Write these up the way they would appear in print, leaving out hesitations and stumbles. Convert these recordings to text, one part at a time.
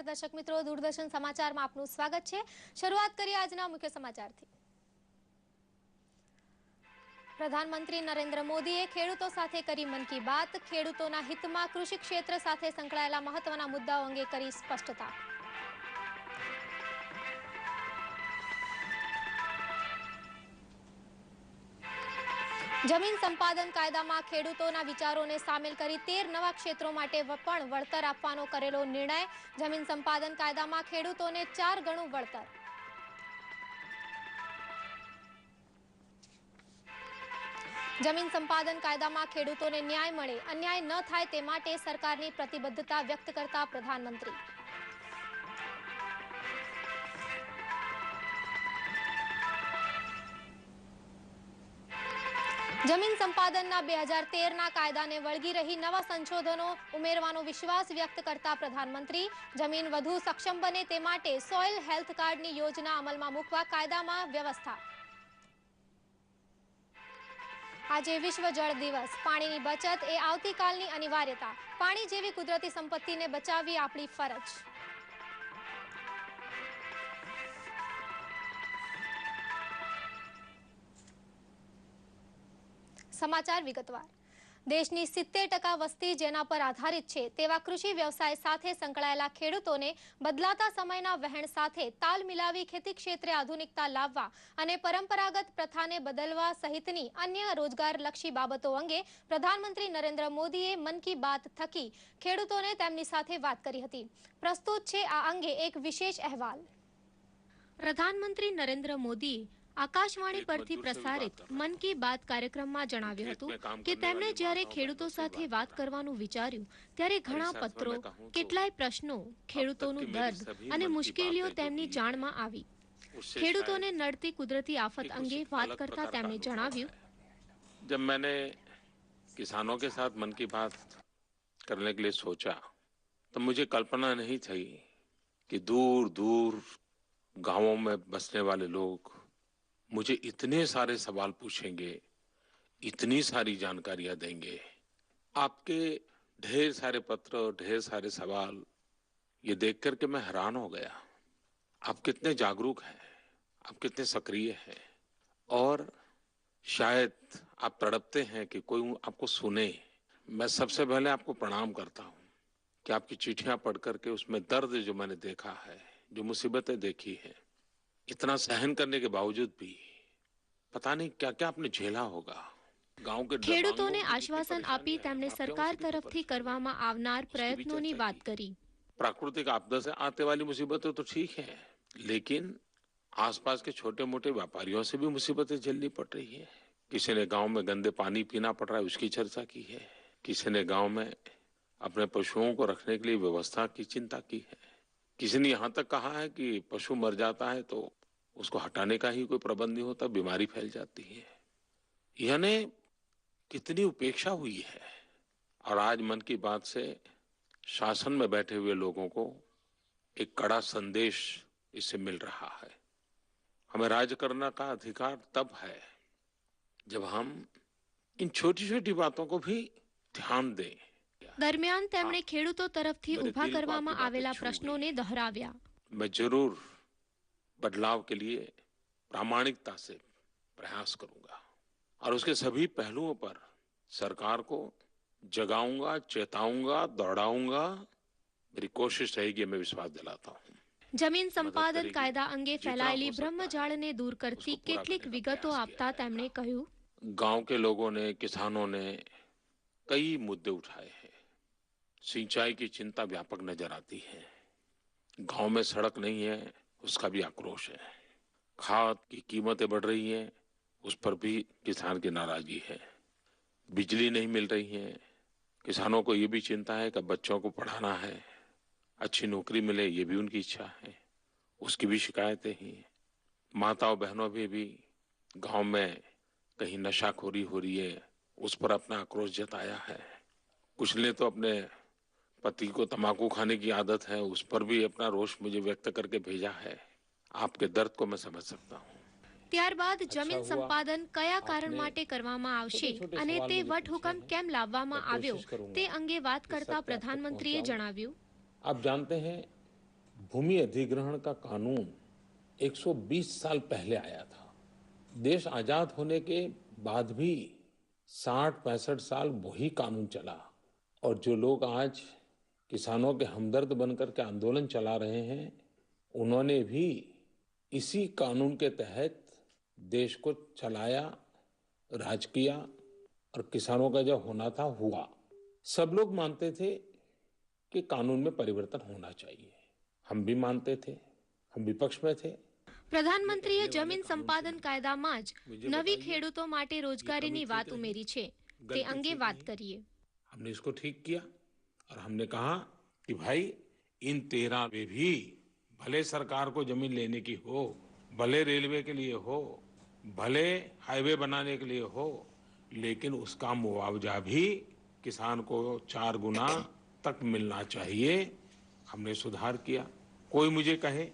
નમસ્કાર દર્શક મિત્રો, દૂરદર્શન સમાચારમાં આપનું સ્વાગત છે। શરૂઆત કરીએ આજના મુખ્ય સમાચારથી। પ્રધાનમંત્રી નરેન્દ્ર મોદીએ ખેડૂતો સાથે કરી મન કી બાત। ખેડૂતોના હિતમાં કૃષિ ક્ષેત્ર સાથે સંકળાયેલા મહત્વના મુદ્દાઓ અંગે કરી સ્પષ્ટતા। જમીન સંપાદન કાયદામાં ખેડૂતોના વિચારોને સામેલ કરી 13 નવા ક્ષેત્રો માટે પણ વળતર આપવાનો કરેલો નિર્ણય। જમીન સંપાદન કાયદામાં ખેડૂતોને 4 ગણું વળતર। જમીન સંપાદન કાયદામાં ખેડૂતોને ન્યાય મળે, અન્યાય ન થાય તે માટે સરકારની પ્રતિબદ્ધતા વ્યક્ત કરતા પ્રધાનમંત્રી। જમીન સંપાદનના 2013ના કાયદાને વળગી રહી નવા સંશોધનો ઉમેરવાનો વિશ્વાસ વ્યક્ત કરતા પ્રધાનમંત્રી। જમીન વધુ સક્ષમ બને તે માટે સોઇલ હેલ્થ કાર્ડની યોજના અમલમાં મૂકવા કાયદામાં વ્યવસ્થા। આજે વિશ્વ જળ દિવસ। પાણીની બચત એ આવતીકાલની અનિવાર્યતા। પાણી જેવી કુદરતી સંપત્તિને બચાવવી આપણી ફરજ। સમાચાર વિગતવાર। દેશની 70% વસ્તી જેના પર આધારિત છે તેવા કૃષિ વ્યવસાય સાથે સંકળાયેલા ખેડૂતોને બદલાતા સમયના વહેણ સાથે તાલ મિલાવી ખેતી ક્ષેત્રે આધુનિકતા લાવવા અને પરંપરાગત પ્રથાને બદલવા સહિતની અન્ય રોજગારલક્ષી બાબતો અંગે પ્રધાનમંત્રી નરેન્દ્ર મોદીએ મન કી બાત થકી ખેડૂતોને તેમની સાથે વાત કરી હતી। પ્રસ્તુત છે આ અંગે એક વિશેષ અહેવાલ। પ્રધાનમંત્રી નરેન્દ્ર મોદીએ આકાશવાણી પરથી પ્રસારિત મન કી બાત કાર્યક્રમમાં જણાવ્યું હતું કે તેમણે જ્યારે ખેડૂતો સાથે વાત કરવાનું વિચાર્યું ત્યારે ઘણા પત્રો, કેટલાય પ્રશ્નો, ખેડૂતોનું દર્દ અને મુશ્કેલીઓ તેમની જાણમાં આવી। ખેડૂતોને નડતી કુદરતી આફત અંગે વાત કરતા તેમણે જણાવ્યું, जब मैंने किसानों के साथ मन की बात करने के लिए सोचा तो मुझे कल्पना नहीं थी कि दूर दूर गांवों में बसने वाले लोग मुझे इतने सारे सवाल पूछेंगे, इतनी सारी जानकारियां देंगे। आपके ढेर सारे पत्र, ढेर सारे सवाल ये देख करके मैं हैरान हो गया। आप कितने जागरूक हैं, आप कितने सक्रिय हैं और शायद आप तड़पते हैं कि कोई आपको सुने। मैं सबसे पहले आपको प्रणाम करता हूँ कि आपकी चिट्ठियां पढ़ करके उसमें दर्द जो मैंने देखा है, जो मुसीबतें देखी है, इतना सहन करने के बावजूद भी पता नहीं क्या क्या आपने झेला होगा। गांव के ખેડૂતોને આશ્વાસન આપી તેમણે સરકાર તરફથી કરવામાં આવનાર પ્રયત્નોની વાત કરી। प्राकृतिक आपदा से आने वाली मुसीबतें तो ठीक है, लेकिन आसपास के छोटे मोटे व्यापारियों से भी मुसीबतें झेलनी पड़ रही है। किसी ने गांव में गंदे पानी पीना पड़ रहा है, उसकी चर्चा की है। किसी ने गांव में अपने पशुओं को रखने के लिए व्यवस्था की चिंता की है। किसी ने यहाँ तक कहा है कि पशु मर जाता है तो उसको हटाने का ही कोई प्रबंध नहीं होता, बीमारी फैल जाती है। यानी कितनी उपेक्षा हुई है। और आज मन की बात से शासन में बैठे हुए लोगों को एक कड़ा संदेश इससे मिल रहा है। हमें राज्य करने का अधिकार तब है जब हम इन छोटी छोटी बातों को भी ध्यान दें। દરમિયાન તેમણે ખેડૂતો તરફથી ઊભા કરવામાં આવેલા પ્રશ્નોને દોહરાવ્યા। मैं जरूर बदलाव के लिए प्रामाणिकता से प्रयास करूंगा और उसके सभी पहलुओं पर सरकार को जगाऊंगा, चेताऊंगा, दौड़ाऊंगा। मेरी कोशिश रहेगी, मैं विश्वास दिलाता हूँ। જમીન સંપાદન કાયદા અંગે ફેલાયેલી બ્રહ્મજાળને દૂર કરતી કેટલીક વિગતો આપતા તેમણે કહ્યું, गांव के लोगों ने, किसानों ने कई मुद्दे उठाए हैं। सिंचाई की चिंता व्यापक नजर आती है। गांव में सड़क नहीं है, उसका भी आक्रोश है। खाद की कीमतें बढ़ रही हैं, उस पर भी किसान की नाराजगी है। बिजली नहीं मिल रही है, किसानों को ये भी चिंता है कि बच्चों को पढ़ाना है, अच्छी नौकरी मिले, ये भी उनकी इच्छा है, उसकी भी शिकायतें हैं। माताओं बहनों भी गांव में कहीं नशाखोरी हो रही है, उस पर अपना आक्रोश जताया है। कुछ ने तो अपने पति को तंबाकू खाने की आदत है, उस पर भी अपना रोष मुझे व्यक्त करके भेजा है। आपके दर्द को मैं समझ सकता हूँ। ત્યારબાદ જમીન સંપાદન કયા કારણ માટે કરવામાં આવશે અને તે વટહુકમ કેમ લાવવામાં આવ્યો તે અંગે વાત કરતા પ્રધાનમંત્રીએ જણાવ્યું, आप जानते हैं भूमि अधिग्रहण का कानून 120 साल पहले आया था। देश आजाद होने के बाद भी 60-65 साल वही कानून चला और जो लोग आज किसानों के हमदर्द बनकर के आंदोलन चला रहे हैं, उन्होंने भी इसी कानून के तहत देश को चलाया, राज किया और किसानों का जो होना था हुआ। सब लोग मानते थे कि कानून में परिवर्तन होना चाहिए। हम भी मानते थे, हम विपक्ष में थे। પ્રધાનમંત્રીએ જમીન સંપાદન કાયદામાં જ નવી ખેડૂતો માટે રોજગારીની વાત ઉમેરી છે તે અંગે વાત કરીએ। हमने इसको ठीक किया और हमने कहा कि भाई इन 13 में भी भले सरकार को जमीन लेने की हो, भले रेलवे के लिए हो, भले हाईवे बनाने के लिए हो, लेकिन उसका मुआवजा भी किसान को 4 गुना तक मिलना चाहिए। हमने सुधार किया। कोई मुझे कहे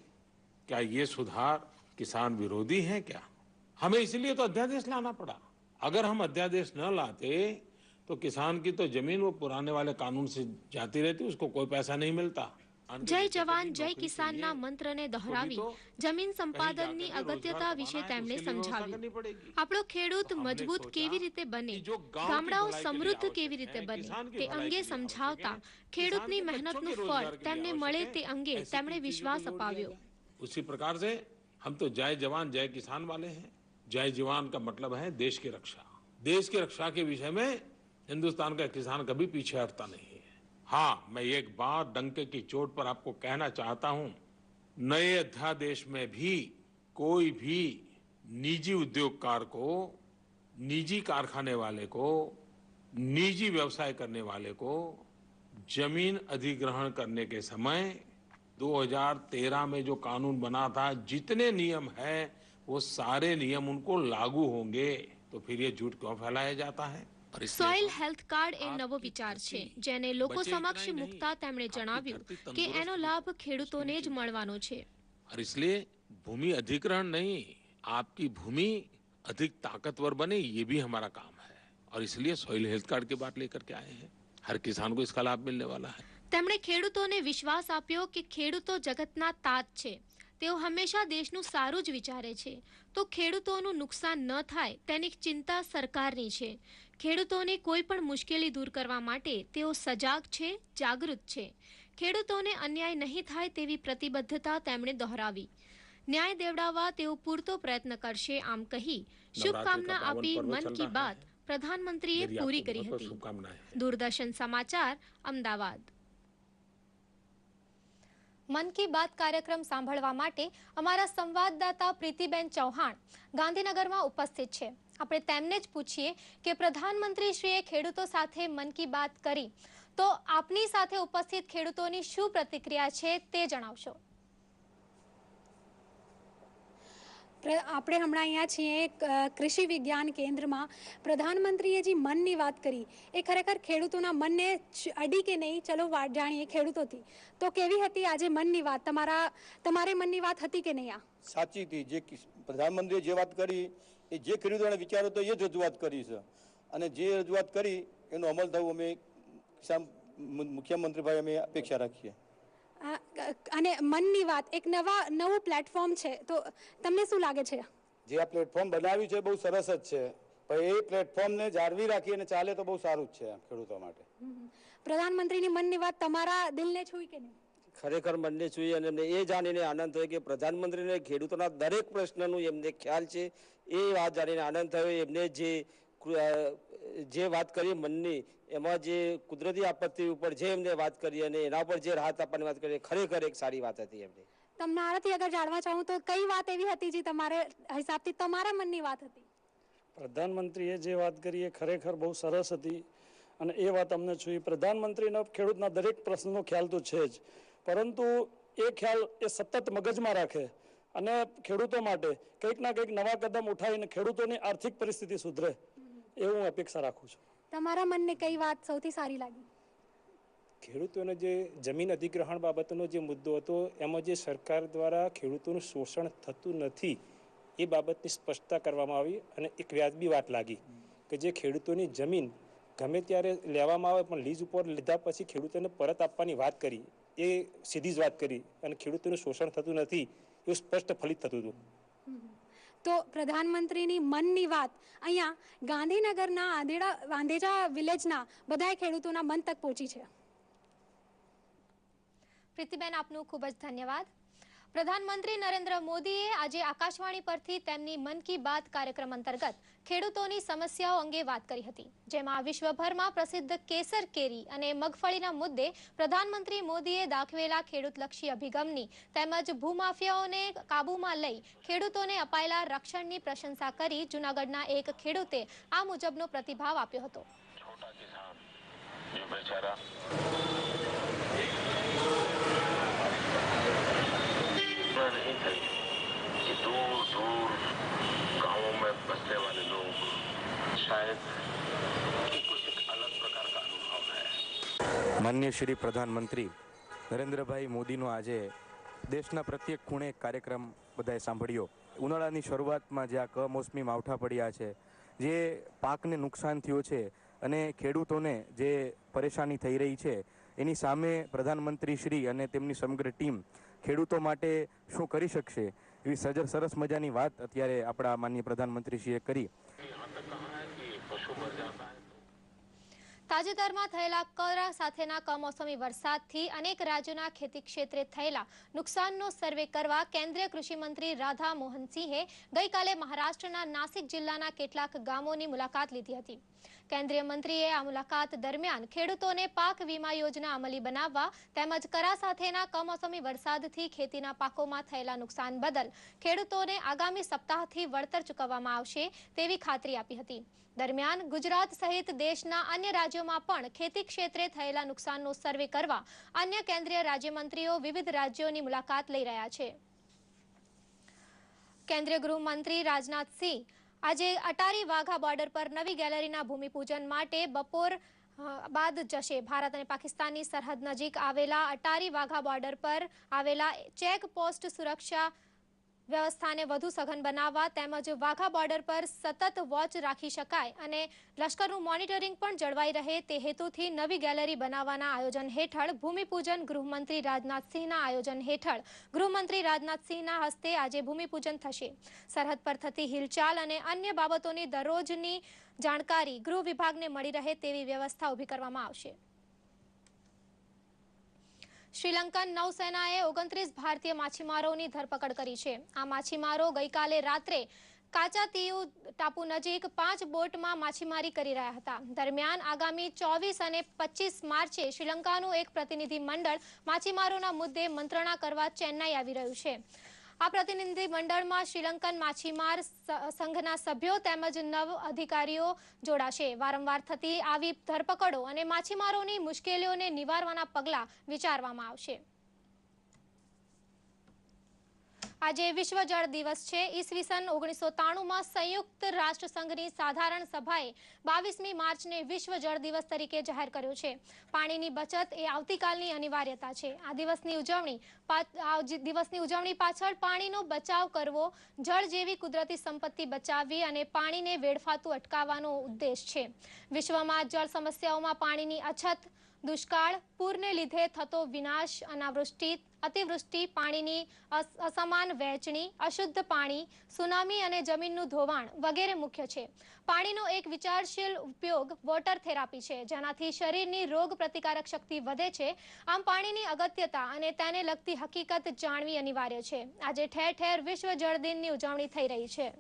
क्या ये सुधार किसान विरोधी है क्या? हमें इसलिए तो अध्यादेश लाना पड़ा। अगर हम अध्यादेश न लाते तो किसान की तो जमीन वो पुराने वाले कानून से जाती रहती, उसको कोई पैसा नहीं मिलता। જય જવાન જય કિસાનના મંત્રને દોહરાવી જમીન સંપાદનની અગત્યતા વિશે તેમણે સમજાવ્યું। આપણો ખેડૂત મજબૂત કેવી રીતે બને, ગામડાઓ સમૃદ્ધ કેવી રીતે બને તે અંગે સમજાવતા ખેડૂતની મહેનતનું ફળ તેમને મળે તે અંગે તેમણે વિશ્વાસ અપાવ્યો। उसी प्रकार से हम तो जय जवान जय किसान वाले हैं। जय जवान का मतलब है देश की रक्षा। देश की रक्षा के विषय में हिंदुस्तान का किसान कभी पीछे हटता नहीं है। हाँ, मैं एक बात डंके की चोट पर आपको कहना चाहता हूं, नए अध्यादेश में भी कोई भी निजी उद्योगकार को, निजी कारखाने वाले को, निजी व्यवसाय करने वाले को जमीन अधिग्रहण करने के समय 2013 में जो कानून बना था, जितने नियम है वो सारे नियम उनको लागू होंगे। तो फिर ये झूठ क्यों फैलाया जाता है? સોઇલ હેલ્થ કાર્ડ એ નવો વિચાર છે જેને લોકો સમક્ષ મુકતા તેમણે જણાવ્યું કે એનો લાભ ખેડૂતોને જ મળવાનો છે। और इसलिए भूमि अधिग्रहण नहीं, आपकी भूमि अधिक ताकतवर बने, ये भी हमारा काम है। और इसलिए सॉइल हेल्थ कार्ड की बात लेकर के आए हैं। हर किसान को इसका लाभ मिलने वाला है। તેમણે ખેડૂતોને વિશ્વાસ આપ્યો કે ખેડૂતો જગતના તાત છે, તેઓ હંમેશા દેશનું સારું જ વિચારે છે, તો ખેડૂતોનું નુકસાન ન થાય તેની ચિંતા સરકારની છે। ખેડૂતોને કોઈ પણ મુશ્કેલી દૂર કરવા માટે તેઓ સજાગ છે, જાગૃત છે। ખેડૂતોને અન્યાય નહીં થાય તેવી પ્રતિબદ્ધતા તેમણે દોહરાવી। ન્યાય દેવડાવવા તેઓ પૂરતો પ્રયત્ન કરશે આમ કહી શુભકામના આપી મન की बात પ્રધાનમંત્રીએ પૂરી કરી હતી। દૂરદર્શન સમાચાર અમદાવાદ। મન કી બાત કાર્યક્રમ સાંભળવા માટે અમારા સંવાદદાતા પ્રીતિબેન ચૌહાણ ગાંધીનગરમાં ઉપસ્થિત છે। આપણે તેમને જ પૂછીએ કે પ્રધાનમંત્રીશ્રીએ ખેડૂતો સાથે મન કી બાત કરી તો આપની સાથે ઉપસ્થિત ખેડૂતોની શું પ્રતિક્રિયા છે તે જણાવશો। આપણે હમણાં અહીંયા છીએ કૃષિ વિજ્ઞાન કેન્દ્રમાં પ્રધાનમંત્રીએ જે મનની વાત કરી એ ખરેખર ખેડૂતોના મનને અડી કે નહીં, ચલો વાત જાણીએ ખેડૂતોથી। તો કેવી હતી આજે મનની વાત? તમારે મનની વાત હતી કે નહીં? સાચી હતી। જે પ્રધાનમંત્રીએ જે વાત કરી એ જે ખેડૂતોને વિચારો તો એ જ રજૂઆત કરી છે અને જે રજૂઆત કરી એનો અમલ થવું અમે કિસાન મુખ્યમંત્રીભાઈ અમે અપેક્ષા રાખીએ। અને મનની વાત એક નવું પ્લેટફોર્મ છે, તો તમને શું લાગે છે? જે આ પ્લેટફોર્મ બનાવ્યું છે બહુ સરસ જ છે, પણ એ પ્લેટફોર્મને જાળવી રાખી અને ચાલે તો બહુ સારું જ છે ખેડૂતો માટે। પ્રધાનમંત્રીની મનની વાત તમારા દિલને છૂઈ કે નહીં? ખરેખર મનને છૂઈ અને એમને એ જાણીને આનંદ થયો કે પ્રધાનમંત્રીને ખેડૂતોના દરેક પ્રશ્નનું એમને ખ્યાલ છે। એ વાત જાણીને આનંદ થયો। એમને જે વાત કરી મનની, એમાં જે કુદરતી આપત્તિ ઉપર જે એમને વાત કરી અને એના પર જે રાહત આપવાની વાત કરી, ખરેખર એક સારી વાત હતી એમની। તમારાથી અગર જાણવા ચાહું તો કઈ વાત એવી હતી જે તમારા હિસાબથી તમારા મનની વાત હતી? પ્રધાનમંત્રીએ જે વાત કરી એ ખરેખર બહુ સરસ હતી અને એ વાત અમને છૂઈ। પ્રધાનમંત્રીનો ખેડૂતના દરેક પ્રશ્નનો ખ્યાલ તો છે જ, પરંતુ એ ખ્યાલ એ સતત મગજમાં રાખે અને ખેડૂતો માટે કંઈક ના કંઈક નવા કદમ ઉઠાવીને ખેડૂતોની આર્થિક પરિસ્થિતિ સુધરે એવું હું અપેક્ષા રાખું છું। તમારા મનને કઈ વાત સૌથી સારી લાગી? ખેડૂતોને જે જમીન અધિગ્રહણ બાબતનો જે મુદ્દો હતો એમાં જે સરકાર દ્વારા ખેડૂતોનું શોષણ થતું નથી એ બાબતની સ્પષ્ટતા કરવામાં આવી અને એક વ્યાજબી વાત લાગી કે જે ખેડૂતોની જમીન ગમે ત્યારે લેવામાં આવે પણ લીઝ ઉપર લીધા પછી ખેડૂતોને પરત આપવાની વાત કરી એ સીધી જ વાત કરી અને ખેડૂતોનું શોષણ થતું નથી એવું સ્પષ્ટ ફલિત થતું હતું. તો પ્રધાનમંત્રીની મનની વાત અહીંયા ગાંધીનગરના વાંધેજા વિલેજના બધા ખેડૂતોના મન તક પહોંચી છે. પ્રીતિબેન, આપનું ખૂબ જ ધન્યવાદ. પ્રધાનમંત્રી નરેન્દ્ર મોદીએ આજે આકાશવાણી પરથી તેમની મન કી બાત કાર્યક્રમ અંતર્ગત ખેડૂતોની સમસ્યાઓ અંગે વાત કરી હતી, જેમાં વિશ્વભરમાં પ્રસિદ્ધ કેસર કેરી અને મગફળીના મુદ્દે પ્રધાનમંત્રી મોદીએ દાખવેલા ખેડૂતલક્ષી અભિગમની તેમજ ભૂમાફિયાઓને કાબૂમાં લઈ ખેડૂતોને અપાયેલા રક્ષણની પ્રશંસા કરી જૂનાગઢના એક ખેડૂતે આ મુજબનો પ્રતિભાવ આપ્યો હતો. नहीं थी कि दूर दूर गांवों में बसने वाले लोग शायद कुछ एक अलग प्रकार का अनुभव है. माननीय श्री प्रधानमंत्री નરેન્દ્રભાઈ મોદીનો આજે દેશના પ્રત્યેક ખૂણે કાર્યક્રમ બધાએ સાંભળ્યો. ઉનાળાની શરૂઆતમાં જે આ કમોસમી માવઠા પડ્યા છે, જે પાકને નુકસાન થયું છે અને ખેડૂતોને જે પરેશાની થઈ રહી છે, એની સામે પ્રધાનમંત્રી શ્રી અને તેમની સમગ્ર ટીમ ખેડૂતો માટે શું કરી શકશે એવી સરસ મજાની વાત અત્યારે આપણા માનનીય પ્રધાનમંત્રીશ્રીએ કરી. તાજેતરમાં થયેલા કરા સાથેના કમોસમી વરસાદથી અનેક રાજ્યોના ખેતી ક્ષેત્રે થયેલા નુકસાનનો સર્વે કરવા કેન્દ્રીય કૃષિ મંત્રી રાધા મોહન સિંહે ગઈકાલે મહારાષ્ટ્રના નાસિક જિલ્લાના કેટલાક ગામોની મુલાકાત લીધી હતી. કેન્દ્રીય મંત્રીએ આ મુલાકાત દરમિયાન ખેડૂતોને પાક વીમા યોજના અમલી બનાવવા તેમજ કરા સાથેના કમોસમી વરસાદથી ખેતીના પાકોમાં થયેલા નુકસાન બદલ ખેડૂતોને આગામી સપ્તાહથી વળતર ચૂકવવામાં આવશે તેવી ખાતરી આપી હતી. દરમિયાન ગુજરાત સહિત દેશના અન્ય રાજ્યોમાં પણ ખેતી ક્ષેત્રે થયેલા નુકસાનનો સર્વે કરવા અન્ય કેન્દ્રીય રાજ્યમંત્રીઓ વિવિધ રાજ્યોની મુલાકાત લઈ રહ્યા છે. કેન્દ્રીય ગૃહમંત્રી રાજનાથસિંહ આજે અટારી વાઘા બોર્ડર પર નવી ગેલેરીના ભૂમિપૂજન માટે બપોર બાદ જશે. ભારત અને પાકિસ્તાનની સરહદ નજીક આવેલા અટારી વાઘા બોર્ડર પર આવેલા ચેક પોસ્ટ સુરક્ષા વ્યવસ્થાને વધુ સઘન બનાવવા તેમજ વાઘા બોર્ડર પર સતત વોચ રાખી શકાય અને લશ્કરનું મોનિટરિંગ પણ જળવાઈ રહે તે હેતુથી નવી ગેલેરી બનાવવાના આયોજન હેઠળ ભૂમિપૂજન ગૃહમંત્રી રાજનાથસિંહના આયોજન હેઠળ ગૃહમંત્રી રાજનાથસિંહના હસ્તે આજે ભૂમિપૂજન થશે. સરહદ પર થતી હિલચાલ અને અન્ય બાબતોની દરરોજની જાણકારી ગૃહ વિભાગને મળી રહે તેવી વ્યવસ્થા ઊભી કરવામાં આવશે. શ્રીલંકન નૌસેનાએ 29 ભારતીય માછીમારોની ધરપકડ કરી છે. આ માછીમારો ગઈકાલે રાત્રે કાચાતીયુ ટાપુ નજીક 5 બોટમાં માછીમારી કરી રહ્યા હતા. દરમિયાન આગામી 24 અને 25 માર્ચે શ્રીલંકાનું એક પ્રતિનિધિ મંડળ માછીમારોના મુદ્દે મંત્રણા કરવા ચેન્નાઈ આવી રહ્યું છે. આ પ્રતિનિધિ મંડળમાં શ્રીલંકન માછીમાર સંઘના સભ્યો તેમજ 9 અધિકારીઓ જોડાશે. વારંવાર થતી આવી ધરપકડો અને માછીમારોની મુશ્કેલીઓને નિવારવાના પગલાં વિચારવામાં આવશે. આજે વિશ્વ જળ દિવસ છે. ઈસવીસન 1993માં સંયુક્ત રાષ્ટ્ર સંઘની સાધારણ સભાએ 22મી માર્ચને વિશ્વ જળ દિવસ તરીકે જાહેર કર્યો છે. પાણીની બચત એ આવતીકાલની અનિવાર્યતા છે. આ દિવસની ઉજવણી પાછળ પાણીનો બચાવ કરવો, જળ જેવી કુદરતી સંપત્તિ બચાવવી અને પાણીને વેડફાતું અટકાવવાનો ઉદ્દેશ છે. વિશ્વમાં જળ સમસ્યાઓમાં પાણીની અછત, દુષ્કાળ, પૂરને લીધે થતો વિનાશ, અનાવૃષ્ટિ, અતિવૃષ્ટિ, પાણીની અસમાન વહેંચણી, અશુદ્ધ પાણી, સુનામી અને જમીનનું ધોવાણ વગેરે મુખ્ય છે. પાણીનો એક વિચારશીલ ઉપયોગ વોટર થેરાપી છે, જેનાથી શરીરની રોગ પ્રતિકારક શક્તિ વધે છે. આમ પાણીની અગત્યતા અને તેને લગતી હકીકત જાણવી અનિવાર્ય છે. આજે ઠેર ઠેર વિશ્વ જળ દિનની ઉજવણી થઈ રહી છે.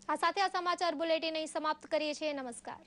આ સાથે આ સમાચાર બુલેટિન અહીં સમાપ્ત કરીએ છીએ. નમસ્કાર.